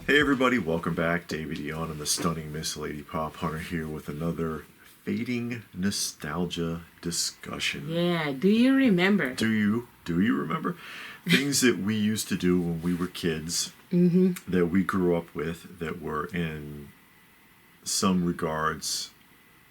Hey everybody, welcome back. David Eon and the stunning Miss Lady Pop Hunter here with another fading nostalgia discussion. Yeah, do you remember? Do you remember? Things that we used to do when we were kids, that we grew up with, that were in some regards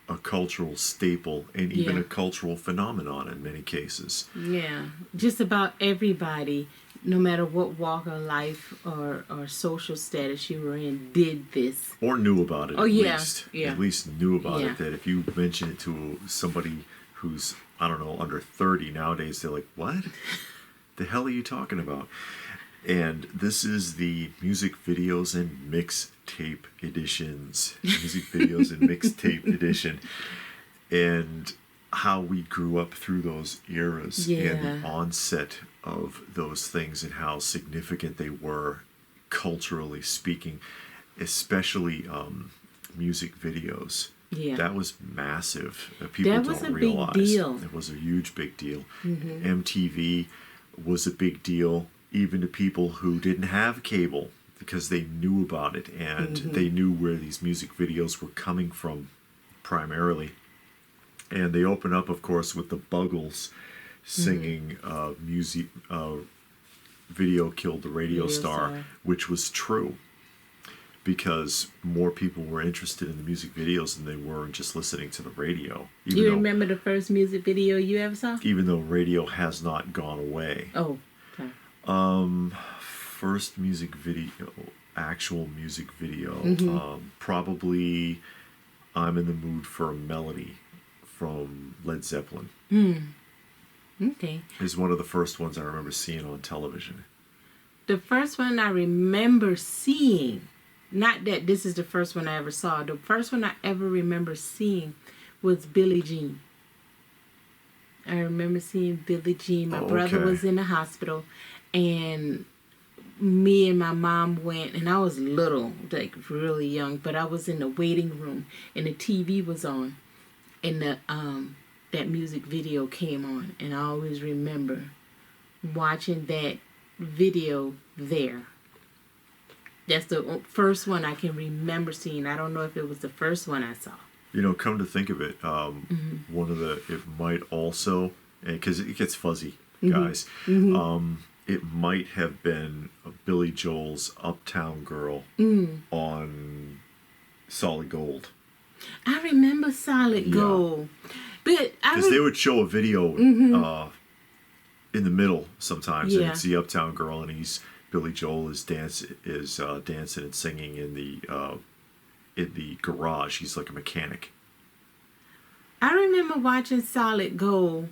a cultural staple and even a cultural phenomenon in many cases. Yeah, just about everybody, no matter what walk of life or social status you were in, did this. Or knew about it least. Yeah. At least knew about it. That if you mention it to somebody who's, I don't know, under 30 nowadays, they're like, what? The hell are you talking about? And this is the music videos and mixtape editions. Music videos and mixtape edition. And how we grew up through those eras and the onset of those things and how significant they were culturally speaking, especially music videos. Yeah. That was massive. People That was don't a realize. big deal. It was a huge big deal. MTV was a big deal even to people who didn't have cable because they knew about it and they knew where these music videos were coming from primarily. And they open up, of course, with the Buggles singing music, video killed the radio star, which was true. Because more people were interested in the music videos than they were just listening to the radio. You remember the first music video you ever saw? Even though radio has not gone away. Oh, okay. First music video, actual music video, probably I'm in the Mood for a Melody from Led Zeppelin. Okay. Is one of the first ones I remember seeing on television. The first one I remember seeing, not that this is the first one I ever saw, the first one I ever remember seeing was Billie Jean. I remember seeing Billie Jean. My brother was in the hospital, and me and my mom went, and I was little, like really young, but I was in the waiting room, and the TV was on, and that music video came on, and I always remember watching that video there. That's the first one I can remember seeing. I don't know if it was the first one I saw. You know, come to think of it, one of the, it might also, because it gets fuzzy, guys, it might have been Billy Joel's Uptown Girl on Solid Gold. I remember Solid Gold. But because they would show a video in the middle sometimes, and it's the Uptown Girl, and Billy Joel is dancing and singing in the garage. He's like a mechanic. I remember watching Solid Gold,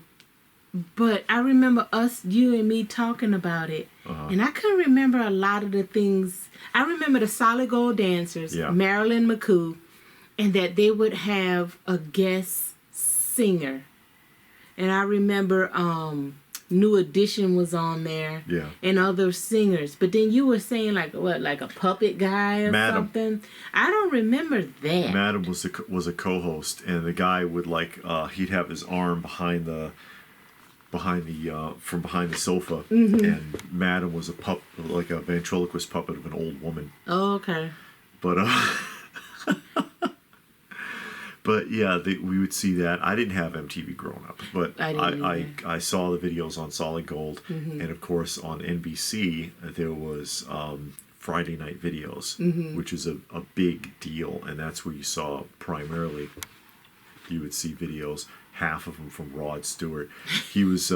but I remember you and me talking about it, and I couldn't remember a lot of the things. I remember the Solid Gold dancers, Marilyn McCoo, and that they would have a guest singer. And I remember New Edition was on there, and other singers. But then you were saying like a puppet guy or something. I don't remember that. Madam was a co-host, and the guy would he'd have his arm behind the sofa, and Madam was like a ventriloquist puppet of an old woman. Oh, okay. But But yeah, we would see that. I didn't have MTV growing up, but I saw the videos on Solid Gold, and of course on NBC there was Friday Night Videos, which is a big deal, and that's where you saw primarily. You would see videos, half of them from Rod Stewart. He was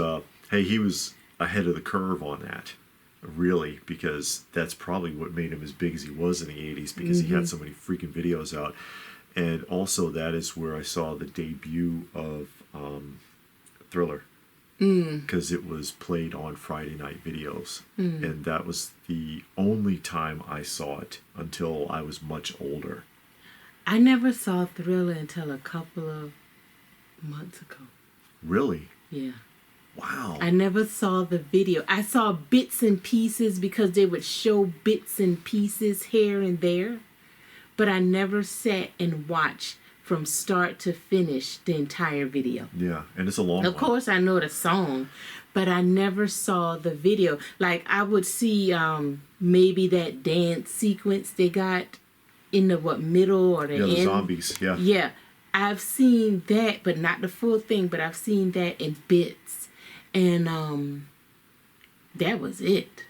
he was ahead of the curve on that, really, because that's probably what made him as big as he was in the 80s, because he had so many freaking videos out. And also that is where I saw the debut of Thriller, because it was played on Friday Night Videos, and that was the only time I saw it until I was much older. I never saw Thriller until a couple of months ago. Really? Yeah. Wow. I never saw the video. I saw bits and pieces because they would show bits and pieces here and there. But I never sat and watched from start to finish the entire video. Yeah, and it's a long one. Of course, I know the song, but I never saw the video. Like, I would see maybe that dance sequence they got in the middle or the end. The zombies, yeah. Yeah. I've seen that, but not the full thing, but I've seen that in bits. And that was it.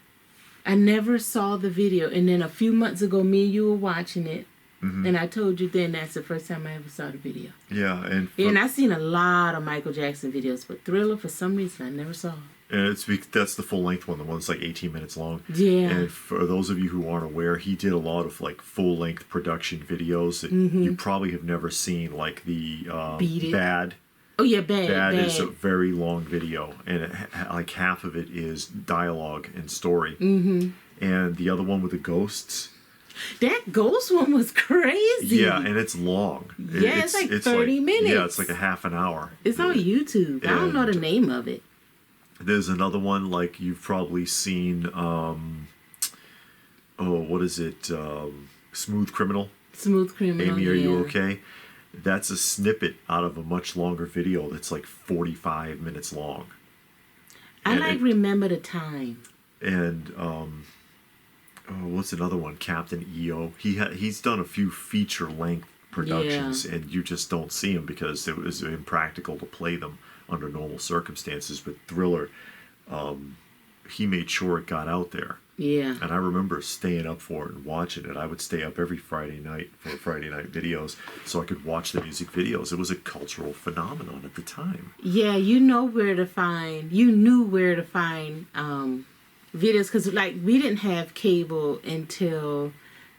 I never saw the video. And then a few months ago, me and you were watching it. Mm-hmm. And I told you then that's the first time I ever saw the video. Yeah. And I've seen a lot of Michael Jackson videos, but Thriller, for some reason, I never saw. And that's the full length one. The one's like 18 minutes long. Yeah. And for those of you who aren't aware, he did a lot of like full length production videos that you probably have never seen, like the Bad. Oh yeah, Bad. Bad is a very long video, and like half of it is dialogue and story. Mm-hmm. And the other one with the ghosts. That ghost one was crazy. Yeah, and it's long. Yeah, it's like 30 minutes. Yeah, it's like a half an hour. It's on YouTube. I don't know the name of it. There's another one, like you've probably seen, what is it? Smooth Criminal. Smooth Criminal, Amy, are you okay? That's a snippet out of a much longer video that's like 45 minutes long. Remember the Time. And, what's another one? Captain EO. He's done a few feature-length productions, and you just don't see them because it was impractical to play them under normal circumstances. But Thriller, he made sure it got out there. Yeah. And I remember staying up for it and watching it. I would stay up every Friday night for Friday night videos so I could watch the music videos. It was a cultural phenomenon at the time. Yeah, you knew where to find videos, because like we didn't have cable until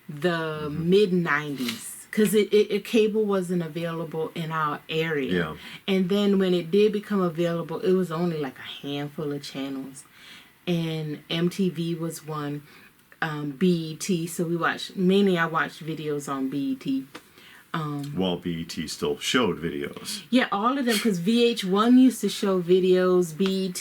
the mid-90s. Because cable wasn't available in our area. Yeah. And then when it did become available, it was only like a handful of channels. And MTV was one, BET. So I watched videos on BET. While BET still showed videos. Yeah, all of them, because VH1 used to show videos, BET,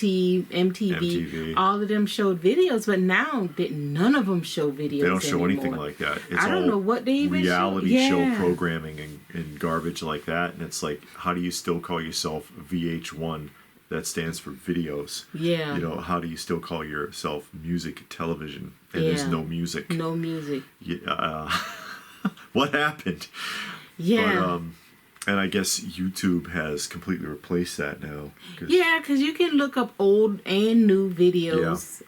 MTV, all of them showed videos, but now none of them show videos. They don't show anymore. anything like that. It's I don't know what they even reality show. show programming and garbage like that, and it's like, how do you still call yourself VH1? That stands for videos. Yeah. You know, how do you still call yourself music television? And there's no music. No music. Yeah. What happened? Yeah. But, and I guess YouTube has completely replaced that now. Yeah, because you can look up old and new videos,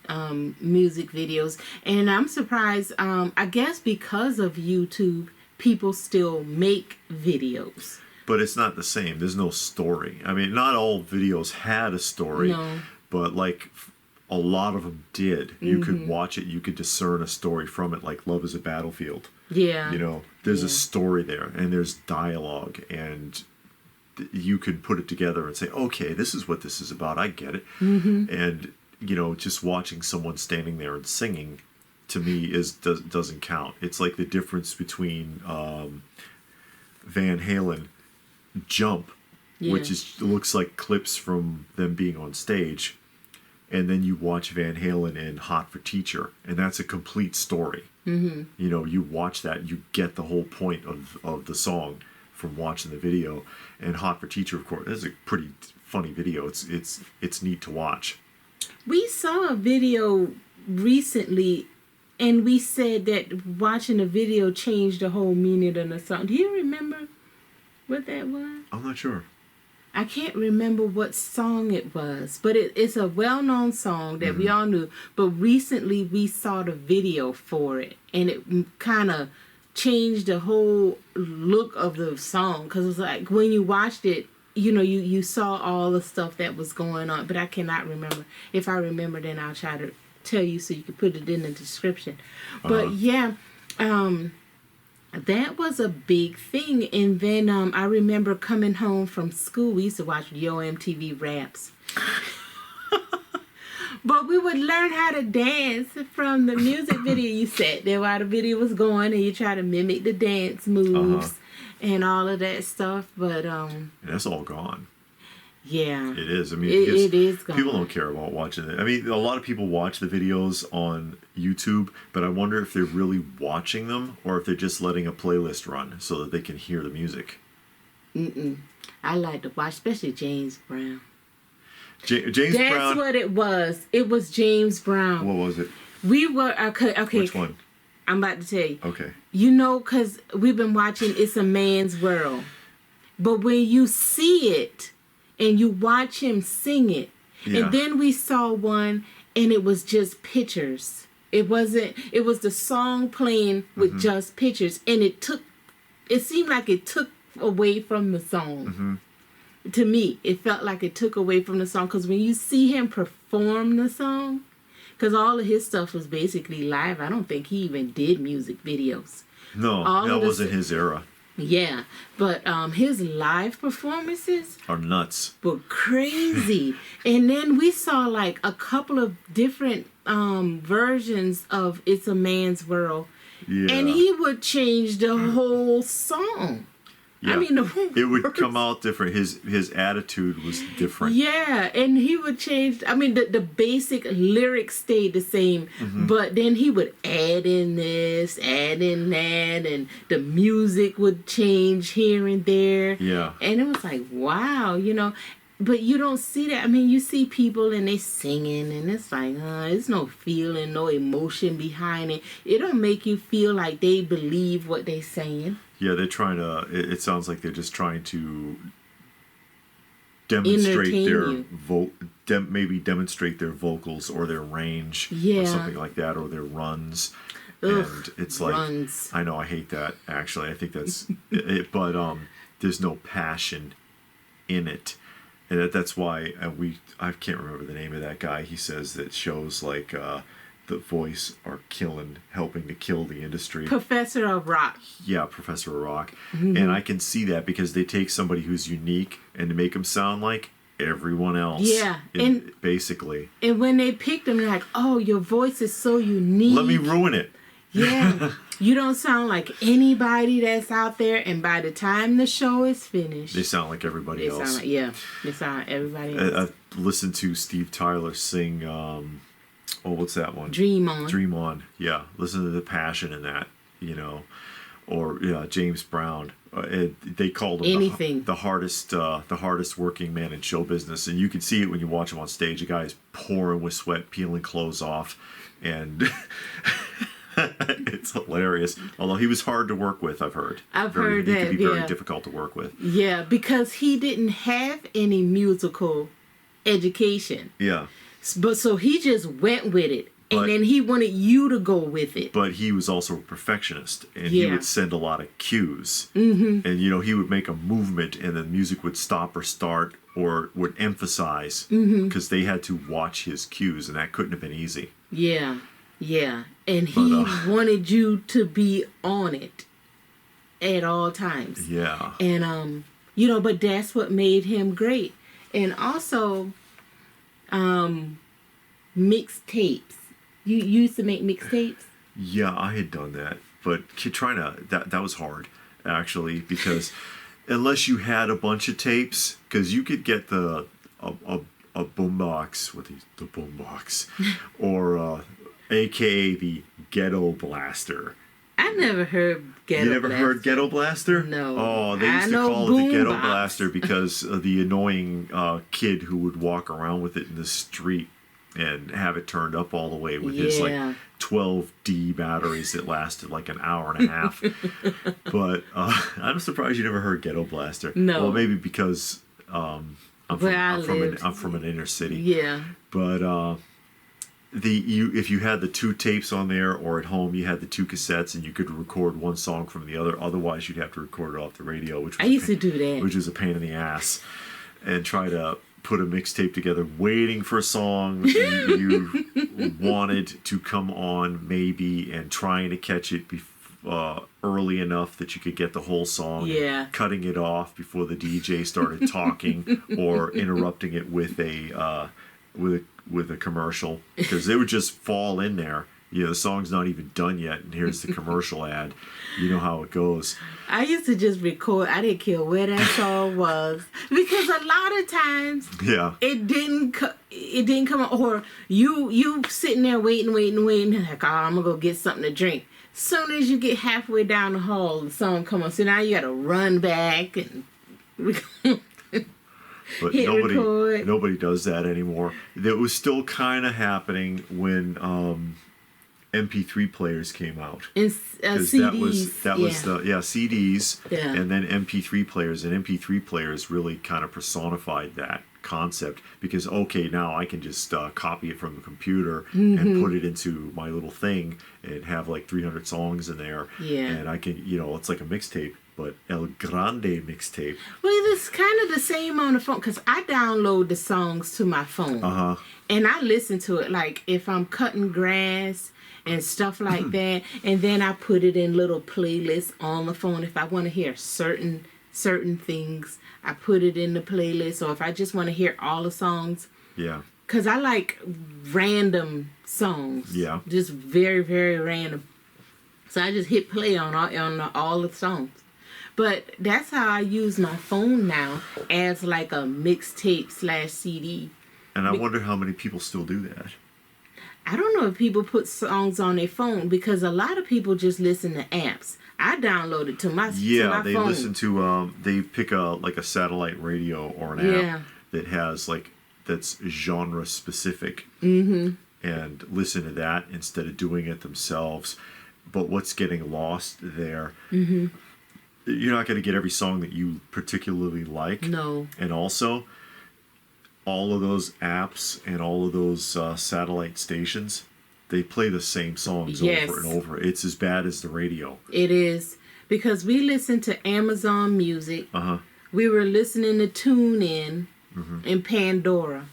music videos. And I'm surprised, I guess because of YouTube, people still make videos. But it's not the same. There's no story. I mean, not all videos had a story. No. But like a lot of them did. You could watch it. You could discern a story from it, like Love is a Battlefield. Yeah. You know, there's a story there, and there's dialogue, and you can put it together and say, okay, this is what this is about. I get it. Mm-hmm. And, you know, just watching someone standing there and singing, to me, doesn't count. It's like the difference between Van Halen, Jump, which looks like clips from them being on stage, and then you watch Van Halen in Hot for Teacher, and that's a complete story. Mm-hmm. You know, you watch that, you get the whole point of the song from watching the video. And Hot for Teacher, of course, is a pretty funny video. It's neat to watch. We saw a video recently, and we said that watching a video changed the whole meaning of the song. Do you remember what that was? I'm not sure. I can't remember what song it was, but it's a well-known song that we all knew. But recently we saw the video for it, and it kind of changed the whole look of the song. Because it was like when you watched it, you know, you saw all the stuff that was going on. But I cannot remember. If I remember, then I'll try to tell you so you can put it in the description. But yeah, that was a big thing. And then I remember coming home from school. We used to watch Yo MTV Raps. But we would learn how to dance from the music video. You sat there while the video was going, and you try to mimic the dance moves and all of that stuff. But and that's all gone. Yeah, it is. I mean, it is gone. People don't care about watching it. I mean, a lot of people watch the videos on YouTube, but I wonder if they're really watching them or if they're just letting a playlist run so that they can hear the music. I like to watch, especially James Brown. James That's Brown. That's what it was. It was James Brown. What was it? We were okay. Which one? I'm about to tell you. Okay. You know, because we've been watching It's a Man's World. But when you see it and you watch him sing it, and then we saw one and it was just pictures. It was the song playing with just pictures. And it seemed like it took away from the song. To me, it felt like it took away from the song. Because when you see him perform the song, because all of his stuff was basically live. I don't think he even did music videos. No, that wasn't his era. Yeah, but his live performances are nuts. Were crazy. And then we saw like a couple of different versions of It's a Man's World. Yeah. And he would change the whole song. Yeah. I mean, it would come out different. His attitude was different. Yeah, and he would change. I mean, the basic lyrics stayed the same, but then he would add in this, add in that, and the music would change here and there. Yeah. And it was like, wow, you know. But you don't see that. I mean, you see people and they singing, and it's like, there's no feeling, no emotion behind it. It don't make you feel like they believe what they saying. Yeah, they're trying to. It sounds like they're just trying to demonstrate maybe demonstrate their vocals or their range, or something like that, or their runs. Ugh, and it's like runs. I know I hate that. Actually, I think that's it. But there's no passion in it, and that's why I can't remember the name of that guy. He says that shows like. The Voice are helping to kill the industry. Professor of Rock. Yeah, Professor of Rock. And I can see that because they take somebody who's unique and to make them sound like everyone else. Yeah. Basically. And when they pick them, they're like, oh, your voice is so unique. Let me ruin it. Yeah. You don't sound like anybody that's out there. And by the time the show is finished. They sound like everybody else. They sound like everybody else. I listened to Steve Tyler sing... what's that one? Dream On. Dream On. Yeah, listen to the passion in that, you know, or James Brown. They called him the hardest working man in show business, and you can see it when you watch him on stage. The guy is pouring with sweat, peeling clothes off, and it's hilarious. Although he was hard to work with, I've heard. I've heard that. He could be very difficult to work with. Yeah, because he didn't have any musical education. Yeah. But so he just went with it, and then he wanted you to go with it. But he was also a perfectionist, and he would send a lot of cues. And, he would make a movement, and the music would stop or start or would emphasize because they had to watch his cues, and that couldn't have been easy. Yeah, yeah. And he wanted you to be on it at all times. Yeah. And, but that's what made him great. And also... mixtapes. You used to make mixtapes? Yeah, I had done that, but that was hard actually because unless you had a bunch of tapes, because you could get a boombox with the boombox, or AKA the Ghetto Blaster. I never heard Ghetto Blaster. You never heard Ghetto Blaster? No. Oh, they used to call it the Ghetto Blaster because of the annoying kid who would walk around with it in the street and have it turned up all the way with his like 12D batteries that lasted like an hour and a half. But I'm surprised you never heard Ghetto Blaster. No. Well, maybe because I'm from an inner city. Yeah. But if you had the two tapes on there, or at home you had the two cassettes, and you could record one song from the other. Otherwise, you'd have to record it off the radio, which was I used to do that, which was a pain in the ass, and try to put a mixtape together, waiting for a song you wanted to come on, maybe, and trying to catch it early enough that you could get the whole song. Yeah. Cutting it off before the DJ started talking, or interrupting it with a commercial, because they would just fall in there. The song's not even done yet, and here's the commercial ad. You know how it goes. I used to just record. I didn't care where that song was, because a lot of times it didn't come on, or you sitting there waiting, like, I'm gonna go get something to drink. Soon as you get halfway down the hall, the song come on. So now you gotta run back and but nobody does that anymore. It was still kind of happening when MP3 players came out. And CDs. That was the CDs, yeah. And then MP3 players. And MP3 players really kind of personified that concept, because okay, now I can just copy it from the computer and put it into my little thing and have like 300 songs in there. Yeah. And I can, it's like a mixtape, but El Grande mixtape. Well, it's kind of the same on the phone, because I download the songs to my phone. And I listen to it like if I'm cutting grass and stuff like that, and then I put it in little playlists on the phone. If I want to hear certain things, I put it in the playlist. Or if I just want to hear all the songs, because I like random songs, just very, very random. So I just hit play on all the songs. But that's how I use my phone now, as like a mixtape / CD. And I wonder how many people still do that. I don't know if people put songs on their phone, because a lot of people just listen to apps. I download it to my phone. Yeah, they listen to, they pick a satellite radio or an app that has that's genre specific, and listen to that instead of doing it themselves. But what's getting lost there, you're not going to get every song that you particularly like. No. And also, all of those apps and all of those satellite stations, they play the same songs over and over. It's as bad as the radio. It is. Because we listen to Amazon Music. We were listening to TuneIn and Pandora.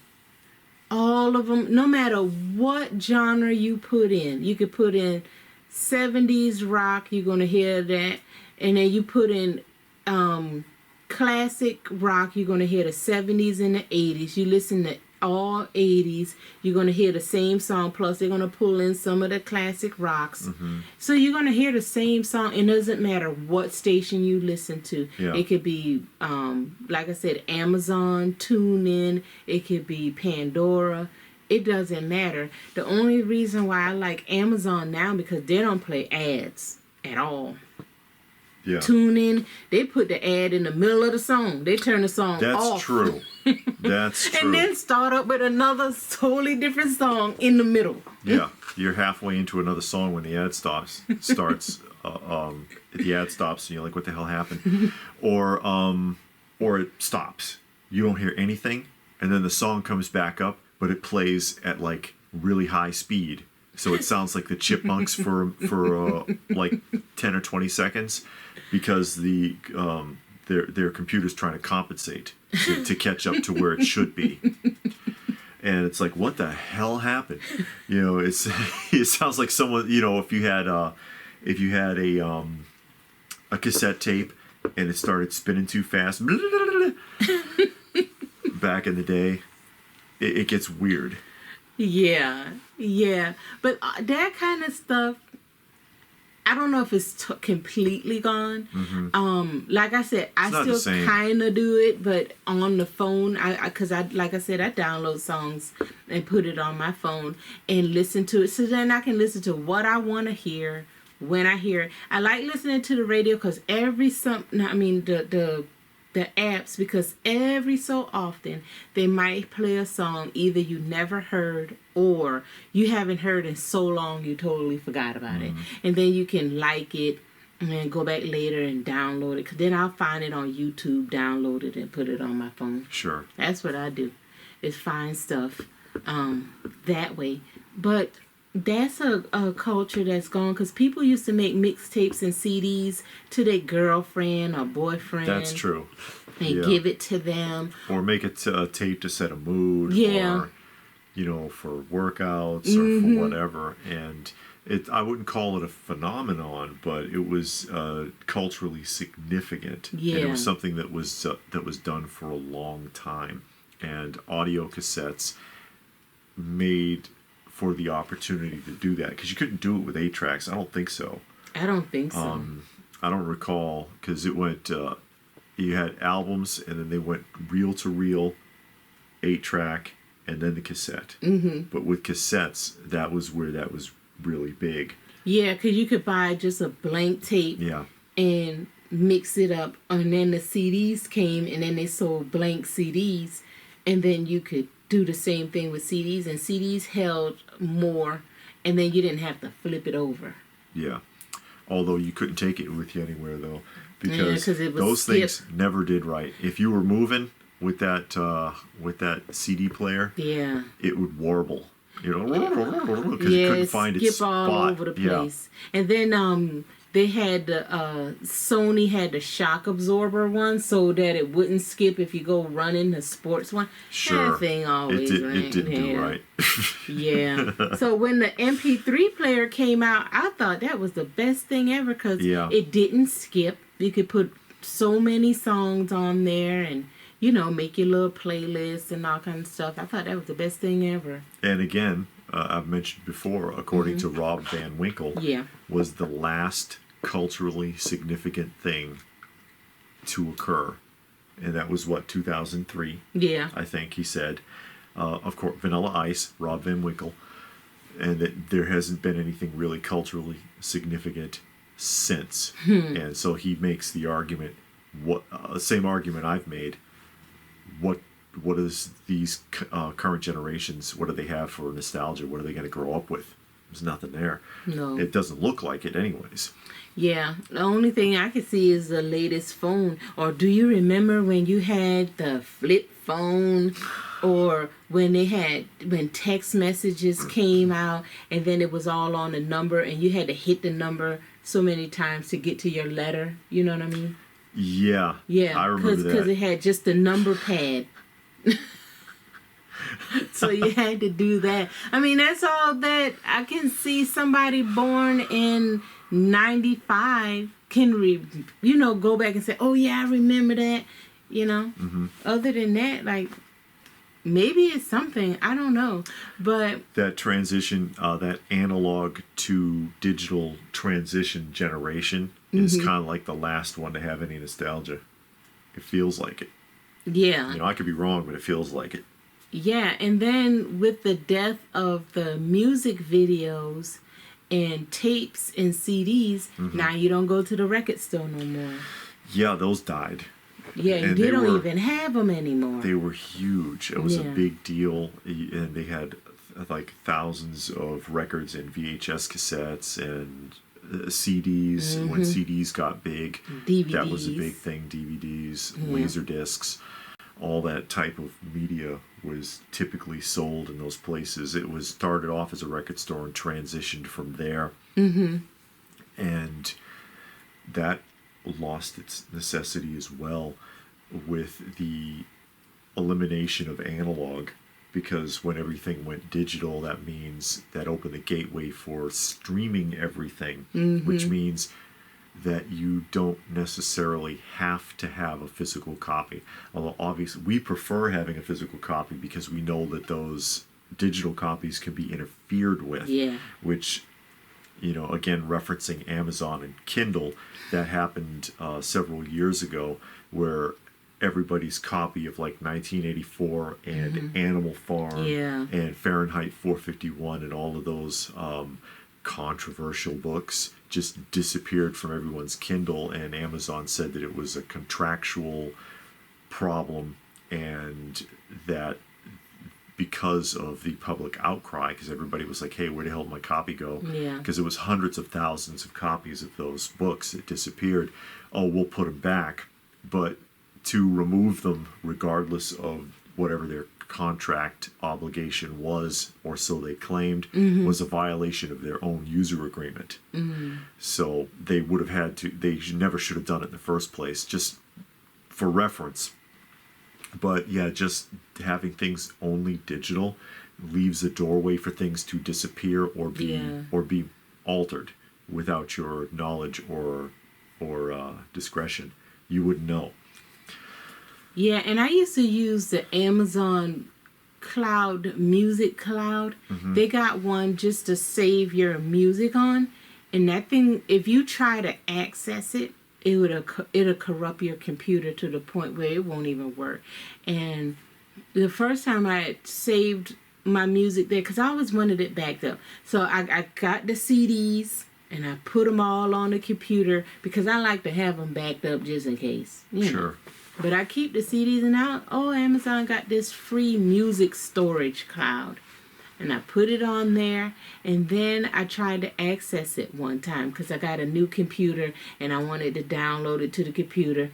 All of them, no matter what genre you put in. You could put in 70s rock, you're going to hear that. And then you put in classic rock, you're going to hear the 70s and the 80s. You listen to all 80s, you're going to hear the same song, plus they're going to pull in some of the classic rocks. So you're going to hear the same song. It doesn't matter what station you listen to. It could be, like I said, Amazon, TuneIn, it could be Pandora. It doesn't matter. The only reason why I like Amazon now, because they don't play ads at all. TuneIn, they put the ad in the middle of the song. They turn the song off. That's true. That's true. And then start up with another totally different song in the middle. Yeah, you're halfway into another song when the ad starts. The ad stops, and you're like, "What the hell happened?" Or it stops. You don't hear anything, and then the song comes back up, but it plays at like really high speed. So it sounds like the Chipmunks for like 10 or 20 seconds, because their computer's trying to compensate to catch up to where it should be. And it's like, what the hell happened? It sounds like someone, if you had a cassette tape and it started spinning too fast, back in the day, it gets weird. Yeah. But that kind of stuff, I don't know if it's completely gone. Like I said, I still kind of do it, but on the phone, because like I said, I download songs and put it on my phone and listen to it. So then I can listen to what I want to hear when I hear it. I like listening to the radio, because the apps, because every so often they might play a song either you never heard or you haven't heard in so long you totally forgot about it. And then you can like it and then go back later and download it. Because then I'll find it on YouTube, download it, and put it on my phone. Sure. That's what I do, is find stuff that way. But that's a culture that's gone, because people used to make mixtapes and CDs to their girlfriend or boyfriend. That's true. And give it to them. Or make it a tape to set a mood. Or, for workouts or for whatever. And I wouldn't call it a phenomenon, but it was culturally significant. Yeah. And it was something that was done for a long time. And audio cassettes made for the opportunity to do that, because you couldn't do it with 8 tracks. I don't think so. I don't think so. I don't recall, because it went. You had albums, and then they went reel to reel, 8 track, and then the cassette. But with cassettes, that was where that was really big. Yeah, because you could buy just a blank tape. And mix it up, and then the CDs came, and then they sold blank CDs, and then you could do the same thing with CDs, and CDs held more, and then you didn't have to flip it over. Yeah. Although you couldn't take it with you anywhere, though, because it was those things never did right. If you were moving with that CD player, yeah, it would warble. You know, because it couldn't find its skip all spot. over the place. Yeah. And then they had Sony had the shock absorber one so that it wouldn't skip if you go running the sports one. Sure. That thing always it didn't do right. Yeah. So when the MP3 player came out, I thought that was the best thing ever because it didn't skip. You could put so many songs on there and, you know, make your little playlist and all kinds of stuff. I thought that was the best thing ever. And again, I've mentioned before, according to Rob Van Winkle, was the last culturally significant thing to occur. And that was, 2003? Yeah. I think he said. Of course, Vanilla Ice, Rob Van Winkle. And that there hasn't been anything really culturally significant since. And so he makes the argument, same argument I've made. What is these current generations, what do they have for nostalgia? What are they going to grow up with? There's nothing there. No. It doesn't look like it anyways. Yeah. The only thing I can see is the latest phone. Or do you remember when you had the flip phone? Or when text messages came out and then it was all on a number and you had to hit the number so many times to get to your letter? You know what I mean? Yeah. Yeah. I remember that. Because it had just a number pad. So you had to do that. I mean, that's all that I can see. Somebody born in 95 can go back and say, oh yeah, I remember that, you know. Other than that, like, maybe it's something, I don't know, but that transition, that analog to digital transition generation is kind of like the last one to have any nostalgia. It feels like it. Yeah. You know, I could be wrong, but it feels like it. Yeah, and then with the death of the music videos and tapes and CDs, now you don't go to the record store no more. Yeah, those died. Yeah, and they don't even have them anymore. They were huge. It was a big deal, and they had like thousands of records and VHS cassettes and CDs. When CDs got big, DVDs. That was a big thing. DVDs, laser discs. All that type of media was typically sold in those places. It was started off as a record store and transitioned from there. And that lost its necessity as well with the elimination of analog, because when everything went digital, that means that opened the gateway for streaming everything, which means that you don't necessarily have to have a physical copy. Although obviously we prefer having a physical copy because we know that those digital copies can be interfered with, which, you know, again, referencing Amazon and Kindle, that happened several years ago, where everybody's copy of like 1984 and Animal Farm and Fahrenheit 451 and all of those controversial books just disappeared from everyone's Kindle, and Amazon said that it was a contractual problem, and that because of the public outcry, because everybody was like, hey, where the hell did my copy go? Because it was hundreds of thousands of copies of those books that disappeared. Oh, we'll put them back. But to remove them, regardless of whatever their contract obligation was, or so they claimed, was a violation of their own user agreement. So they would have had to, they never should have done it in the first place, just for reference. But yeah, just having things only digital leaves a doorway for things to disappear or be altered without your knowledge or discretion. You wouldn't know. Yeah, and I used to use the Amazon Cloud, Music Cloud. They got one just to save your music on. And that thing, if you try to access it, it'll corrupt your computer to the point where it won't even work. And the first time I saved my music there, because I always wanted it backed up. So I got the CDs and I put them all on the computer because I like to have them backed up just in case. You know. But I keep the CDs, and now, Amazon got this free music storage cloud. and I put it on there, and then I tried to access it one time because I got a new computer and I wanted to download it to the computer.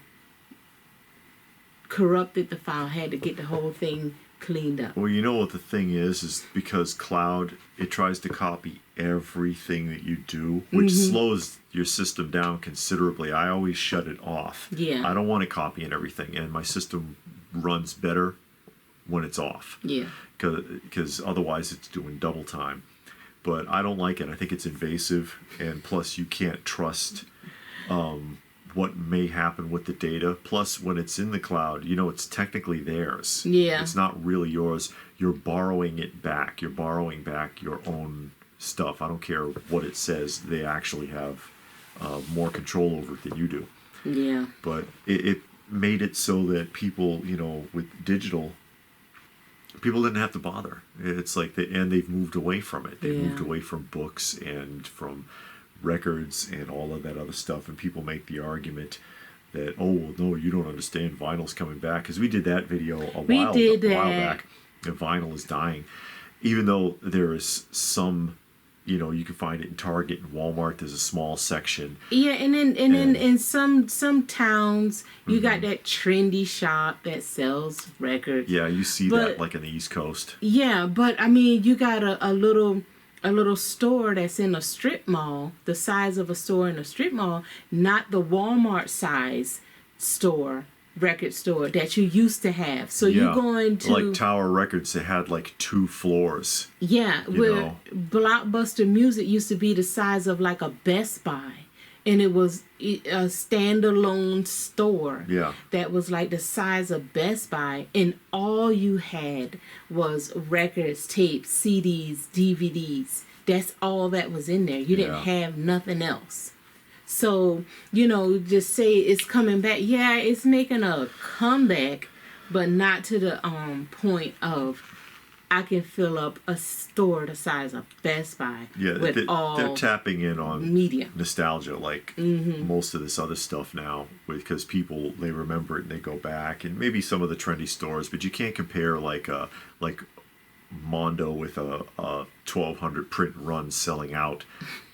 Corrupted the file, had to get the whole thing cleaned up. Well, you know what the thing is because cloud, it tries to copy everything that you do, which slows your system down considerably. I always shut it off. Yeah. I don't want it copying everything, and my system runs better when it's off. Yeah. Because otherwise it's doing double time. But I don't like it. I think it's invasive, and plus you can't trust what may happen with the data. Plus, when it's in the cloud, you know, it's technically theirs. Yeah. It's not really yours. You're borrowing it back. You're borrowing back your own stuff. I don't care what it says. They actually have more control over it than you do. Yeah. But it made it so that people, you know, with digital, people didn't have to bother. It's like, and they've moved away from it. They moved away from books and from records and all of that other stuff, and people make the argument that, oh, well, no, you don't understand, vinyl's coming back, because we did that video a while back, and vinyl is dying, even though there is some, you know, you can find it in Target and Walmart. There's a small section. Yeah, and then in some towns you got that trendy shop that sells records. Yeah, you see that like on the East Coast. Yeah, but I mean, you got a little store that's in a strip mall, the size of a store in a strip mall, not the Walmart size store, record store that you used to have. So you're going to like Tower Records, they had like 2 floors. Yeah, where Blockbuster Music used to be the size of like a Best Buy. And it was a standalone store that was like the size of Best Buy, and all you had was records, tapes, CDs, DVDs. That's all that was in there. You didn't have nothing else. So, you know, just say it's coming back. Yeah, it's making a comeback, but not to the point of I can fill up a store the size of Best Buy with they're tapping in on media nostalgia, like most of this other stuff now, because people, they remember it and they go back, and maybe some of the trendy stores, but you can't compare like Mondo with a 1200 print run selling out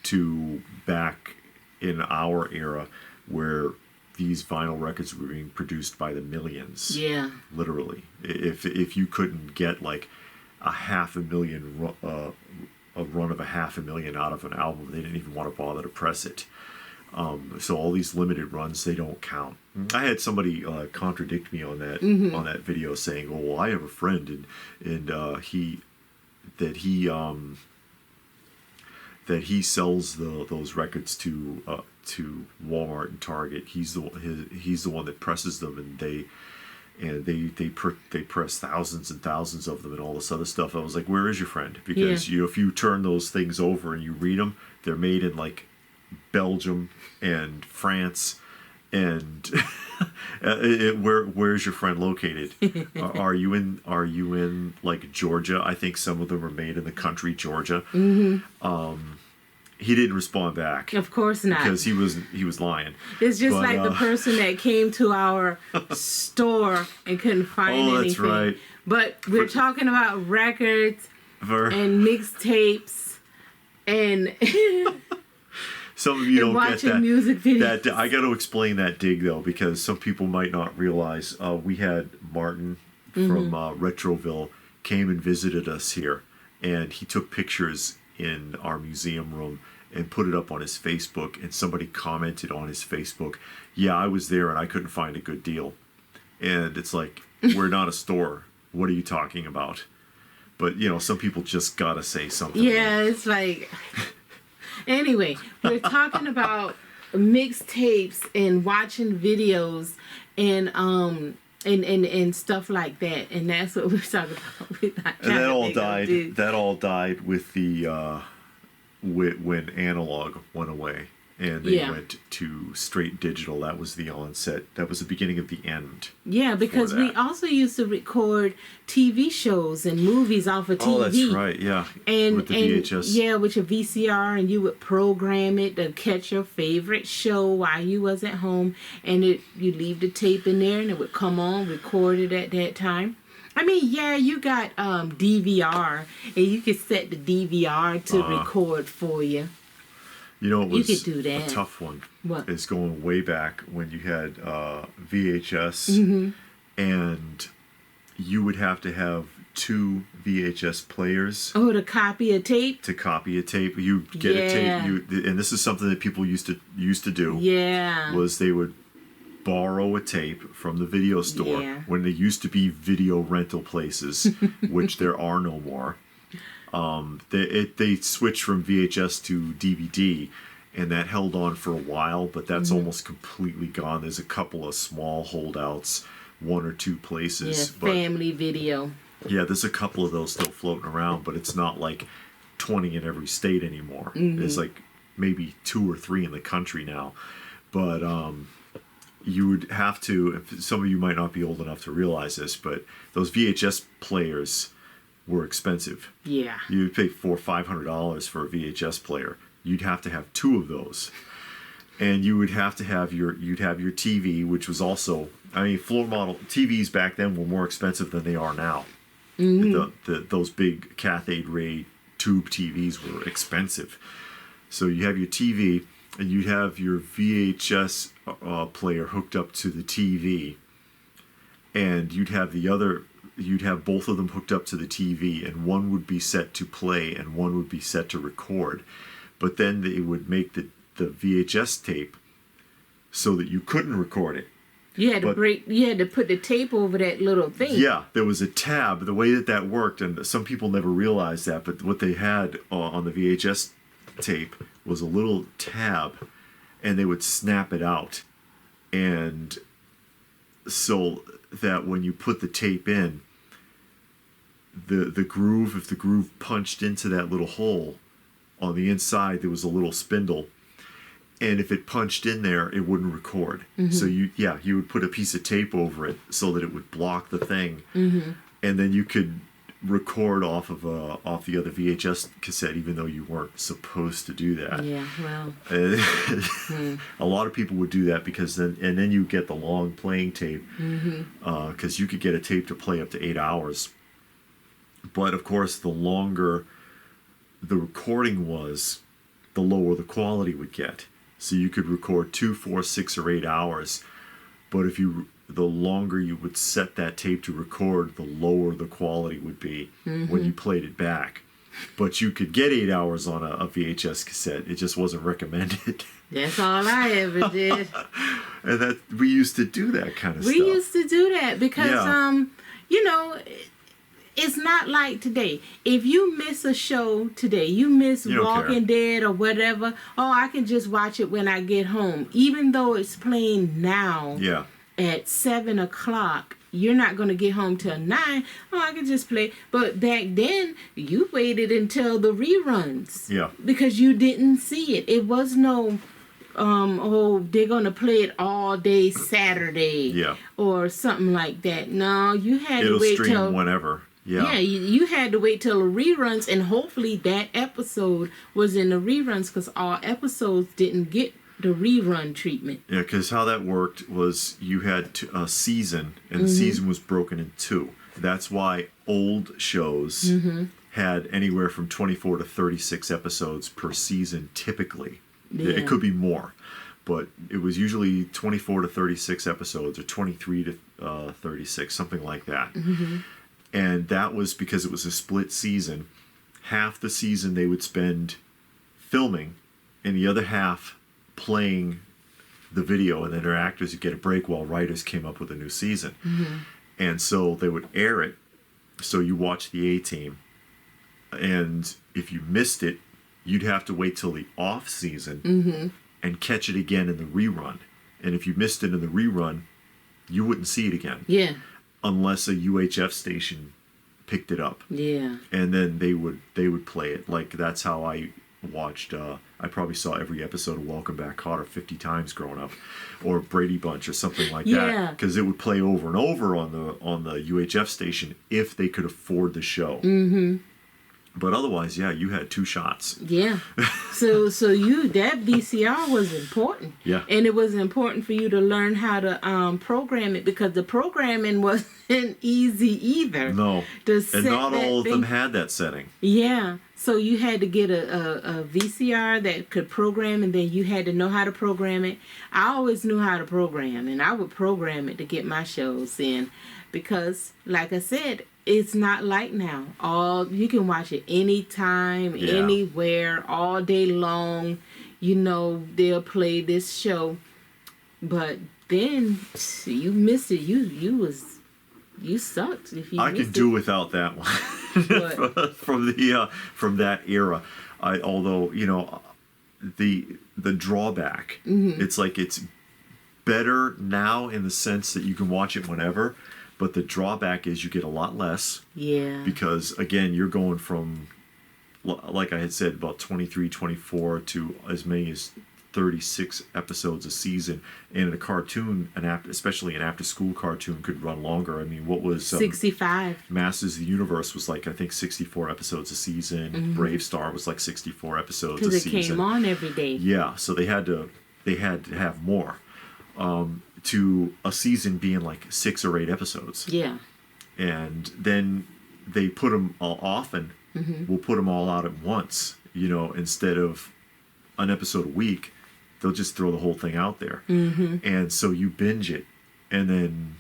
to back in our era where these vinyl records were being produced by the millions. Yeah, literally. If you couldn't get like a 500,000 a run of 500,000 out of an album, they didn't even want to bother to press it. So all these limited runs, they don't count. I had somebody contradict me on that video, saying, "Oh, well, I have a friend and he sells those records to Walmart and Target. He's the one that presses them, and they press thousands and thousands of them and all this other stuff." I was like, "Where is your friend?" Because if you turn those things over and you read them, they're made in like Belgium and France, and where's your friend located? Are you in like Georgia? I think some of them are made in the country Georgia. He didn't respond back. Of course not, because he was lying. It's just like the person that came to our store and couldn't find anything. Oh, that's right. But we're talking about records and mixtapes and some of you don't get that. Music videos. I got to explain that dig though, because some people might not realize. We had Martin from Retroville came and visited us here, and he took pictures in our museum room and put it up on his Facebook, and somebody commented on his Facebook, "Yeah, I was there and I couldn't find a good deal." And it's like, we're not a store. What are you talking about? But, you know, some people just gotta say something. Yeah, it's like... Anyway, we're talking about mixtapes and watching videos and stuff like that, and that's what we're talking about. And that all died with the when analog went away and they went to straight digital. That was the onset. That was the beginning of the end. Yeah, because we also used to record TV shows and movies off of TV. Oh, that's right. Yeah, and with the VHS. With your VCR, and you would program it to catch your favorite show while you was at home, and you leave the tape in there, and it would come on, recorded at that time. I mean, yeah, you got DVR, and you could set the DVR to record for you. You know, it was you could do that. a tough one. What? Is going way back when you had VHS, and you would have to have 2 VHS players. Oh, to copy a tape? To copy a tape. You get a tape, and this is something that people used to do. Yeah. Was they would borrow a tape from the video store when there used to be video rental places, which there are no more. They switched from VHS to DVD, and that held on for a while, but that's almost completely gone. There's a couple of small holdouts, 1 or 2 places. Yeah, family video. Yeah, there's a couple of those still floating around, but it's not like 20 in every state anymore. There's like maybe 2 or 3 in the country now. But you would have to, some of you might not be old enough to realize this, but those VHS players were expensive. Yeah. You'd pay $400 or $500 for a VHS player. You'd have to have 2 of those. And you would have to have you'd have your TV, which was also, I mean, floor model TVs back then were more expensive than they are now. Those big cathode ray tube TVs were expensive. So you have your TV, and you'd have your VHS player hooked up to the TV, and you'd have both of them hooked up to the TV, and one would be set to play and one would be set to record. But then they would make the VHS tape so that you couldn't record it. You had to put the tape over that little thing. Yeah, there was a tab. The way that worked, and some people never realized that, but what they had on the VHS tape was a little tab, and they would snap it out. And so that when you put the tape in, the groove, if the groove punched into that little hole on the inside, there was a little spindle, and if it punched in there, it wouldn't record. So you would put a piece of tape over it so that it would block the thing, and then you could record off the other VHS cassette, even though you weren't supposed to do that. Yeah, well, a lot of people would do that because then you get the long playing tape, because you could get a tape to play up to 8 hours. But of course, the longer the recording was, the lower the quality would get. So you could record 2, 4, 6, or 8 hours, but the longer you would set that tape to record, the lower the quality would be when you played it back. But you could get 8 hours on a VHS cassette. It just wasn't recommended. That's all I ever did. And we used to do that kind of stuff. We used to do that because, it's not like today. If you miss a show today, you miss Walking Dead or whatever, I can just watch it when I get home. Even though it's playing now at 7 o'clock, you're not going to get home till 9. I can just play. But back then, you waited until the reruns. Yeah. Because you didn't see it. It was no, they're going to play it all day Saturday. Yeah. Or something like that. No, you had to wait till... It'll stream whenever. Yeah, you had to wait till the reruns, and hopefully that episode was in the reruns because all episodes didn't get the rerun treatment. Yeah, because how that worked was you had a season, and the season was broken in 2. That's why old shows had anywhere from 24 to 36 episodes per season typically. Yeah. It could be more, but it was usually 24 to 36 episodes or 23 to 36, something like that. And that was because it was a split season. Half the season they would spend filming, and the other half playing the video, and then their actors would get a break while writers came up with a new season. And so they would air it, so you watch the A-Team. And if you missed it, you'd have to wait till the off season and catch it again in the rerun. And if you missed it in the rerun, you wouldn't see it again. Yeah. Unless a UHF station picked it up. Yeah. And then they would play it. Like, that's how I watched, I probably saw every episode of Welcome Back Kotter 50 times growing up. Or Brady Bunch or something like that. Because it would play over and over on the UHF station if they could afford the show. But otherwise, yeah, you had 2 shots. Yeah. So that VCR was important. Yeah. And it was important for you to learn how to program it, because the programming wasn't easy either. No. And not all of them had that setting. Yeah. So you had to get a VCR that could program, and then you had to know how to program it. I always knew how to program, and I would program it to get my shows in, because, like I said, it's not like now. You can watch it anytime, anywhere, all day long. You know, they'll play this show, but then you missed it. You sucked if you. I can do without that one from that era. Although you know, the drawback. It's like it's better now in the sense that you can watch it whenever. But the drawback is you get a lot less. Yeah. Because, again, you're going from, like I had said, about 23, 24 to as many as 36 episodes a season. And a cartoon, especially an after-school cartoon, could run longer. I mean, what was... 65. Masters of the Universe was like, I think, 64 episodes a season. Brave Star was like 64 episodes a season. Because it came on every day. Yeah, so they had to have more. To a season being like 6 or 8 episodes. Yeah. And then they put them all off, and we'll put them all out at once. You know, instead of an episode a week, they'll just throw the whole thing out there. And so you binge it, and then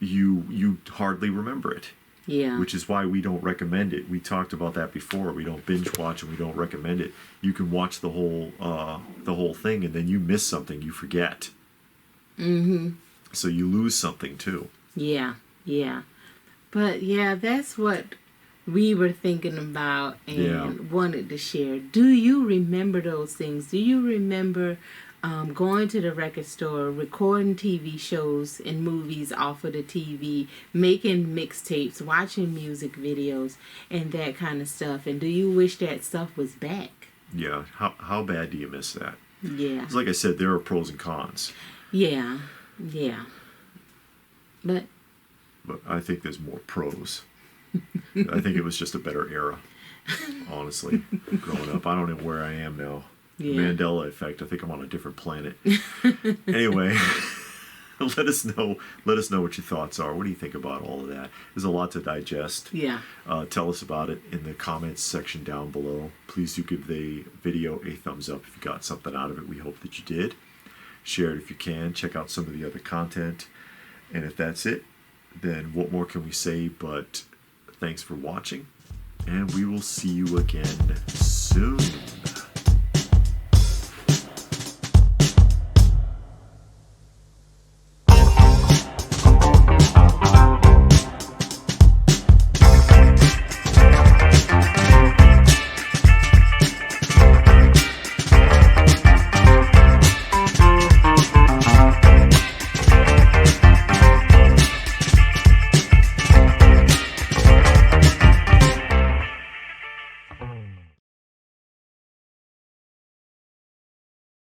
you hardly remember it. Yeah. Which is why we don't recommend it. We talked about that before. We don't binge watch, and we don't recommend it. You can watch the whole thing, and then you miss something, you forget. So you lose something too. Yeah. But yeah, that's what we were thinking about and wanted to share. Do you remember those things? Do you remember going to the record store, recording TV shows and movies off of the TV, making mixtapes, watching music videos, and that kind of stuff? And do you wish that stuff was back? Yeah. How bad do you miss that? Yeah. Like I said, there are pros and cons. Yeah. But I think there's more pros. I think it was just a better era, honestly, growing up. I don't know where I am now. Yeah. Mandela effect. I think I'm on a different planet. Anyway, let us know what your thoughts are. What do you think about all of that? There's a lot to digest. Yeah. Tell us about it in the comments section down below. Please do give the video a thumbs up if you got something out of it. We hope that you did. Share it if you can. Check out some of the other content. And if that's it, then what more can we say but thanks for watching. And we will see you again soon.